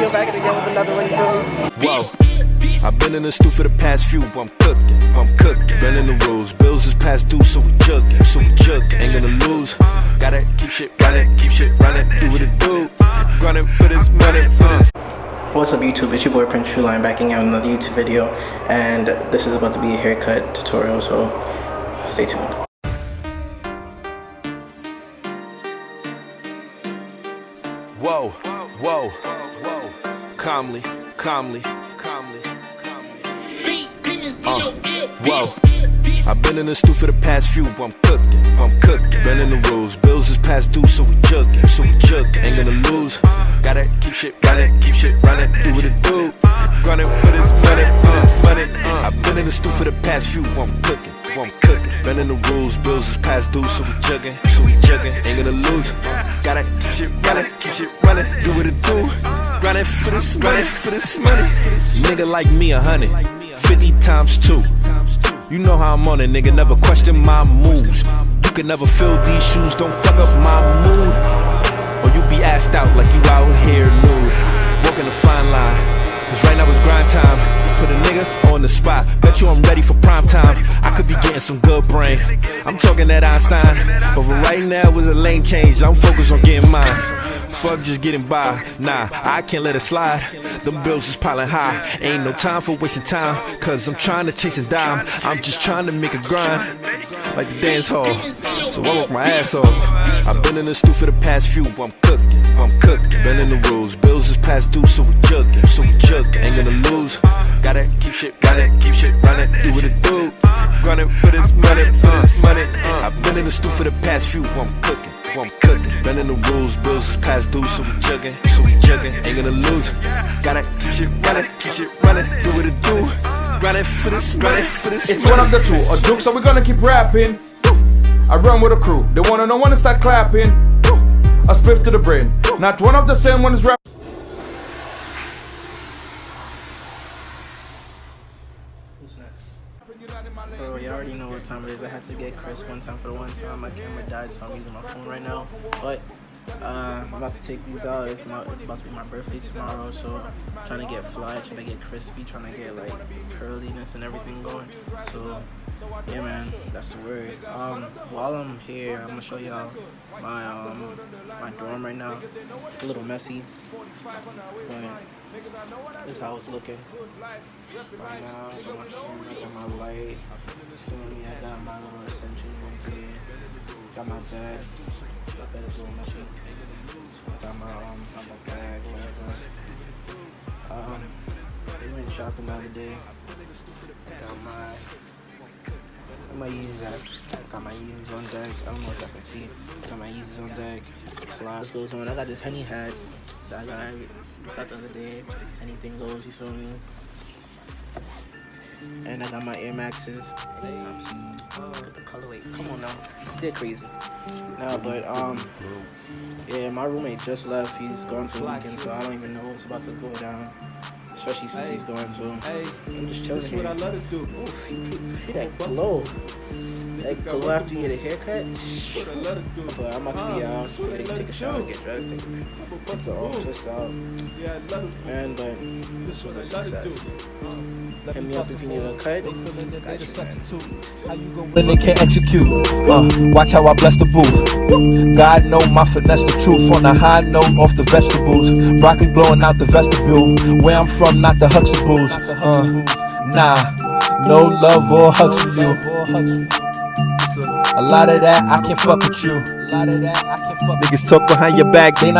video back again with another one, you feel me? Whoa, I've been in the stew for the past few, I'm cooking. Been in the rules, bills is past due, so we jugging. Ain't gonna lose, gotta keep shit running, do what it do, running for this money, What's up YouTube, it's your boy Prince Trueline backing out another YouTube video, and this is about to be a haircut tutorial, so stay tuned. Whoa, calmly. Whoa, I've been in the stew for the past few, I'm cooking. Been in the rules, bills is past due, so we jugging. Ain't gonna lose, gotta keep shit running, do what it do, running for this money, I've been in the stew for the past few, I'm cooking. Been in the rules, bills is past due, so we jugging. Ain't gonna lose, gotta keep shit running, do what it do, running for this money. Nigga like me 150 times 2. You know how I'm on it, nigga, never question my moves. You can never fill these shoes, don't fuck up my mood. Or you be assed out like you out here nude, walking a fine line, cause right now it's grind time. Put a nigga on the spot, bet you I'm ready for prime time. I could be getting some good brain, I'm talking that Einstein. But for right now was a lane change, I'm focused on getting mine. Fuck just getting by, nah, I can't let it slide. Them bills is piling high, ain't no time for wasting time, cause I'm trying to chase a dime. I'm just trying to make a grind, like the dance hall, so I work my ass off. I've been in the stew for the past few, I'm cooking. Been in the rules, bills is past due, so we jugging. Ain't gonna lose, gotta keep shit running, do what it do, running for this money, I've been in the stew for the past few, I'm cooking. Been in the rules, bills is past due, so we jugging. Ain't gonna lose, gotta keep shit running, do what it do, running for this money, It's one of the two, a joke, so we're gonna keep rapping. I run with a crew, they wanna know when to start clapping. A spliff to the brain, not one of the same one is rap. Who's next? Bro, you already know what time it is. I had to get Chris one time for the one time. My camera died, so I'm using my phone right now. But I'm about to take these out. It's about to be my birthday tomorrow, so I'm trying to get fly, trying to get crispy, trying to get like curliness and everything going. So yeah, man, that's the word. While I'm here, I'm gonna show y'all my dorm right now. It's a little messy, but this is how it's looking right now. I got my camera, I got my light. I got my little extension right here. Got my bed. My bed is a little messy. Got my bag, whatever. We went shopping the other day. Got my Yeezys. Got my Yeezys on deck. I don't know if I can see. Got my Yeezys on deck. Slides goes on. I got this honey hat that I got the other day. Anything goes, you feel me? And I got my Air Maxes. Look at the colorway. Come on now. They're crazy. Nah, but yeah, my roommate just left. He's gone for the weekend, so I don't even know what's about to go down. Especially since he's going, so I'm just chilling here. That's what I love to do. Oof, that glow. That glow after you get a haircut. But I'm about to be out, take a shower, get dressed, take the arm twist out. Man, but this was a success. Hit me up if you need a cut. Got you, man. When they can't execute, watch how I bless the booth. God know my finesse the truth. On a high note, off the vegetables. Broccoli blowing out the vestibule. Where I'm from, not the Huxtables. Nah, no love or hugs for you. A lot of that I can't fuck with you. Niggas talk behind your back, they not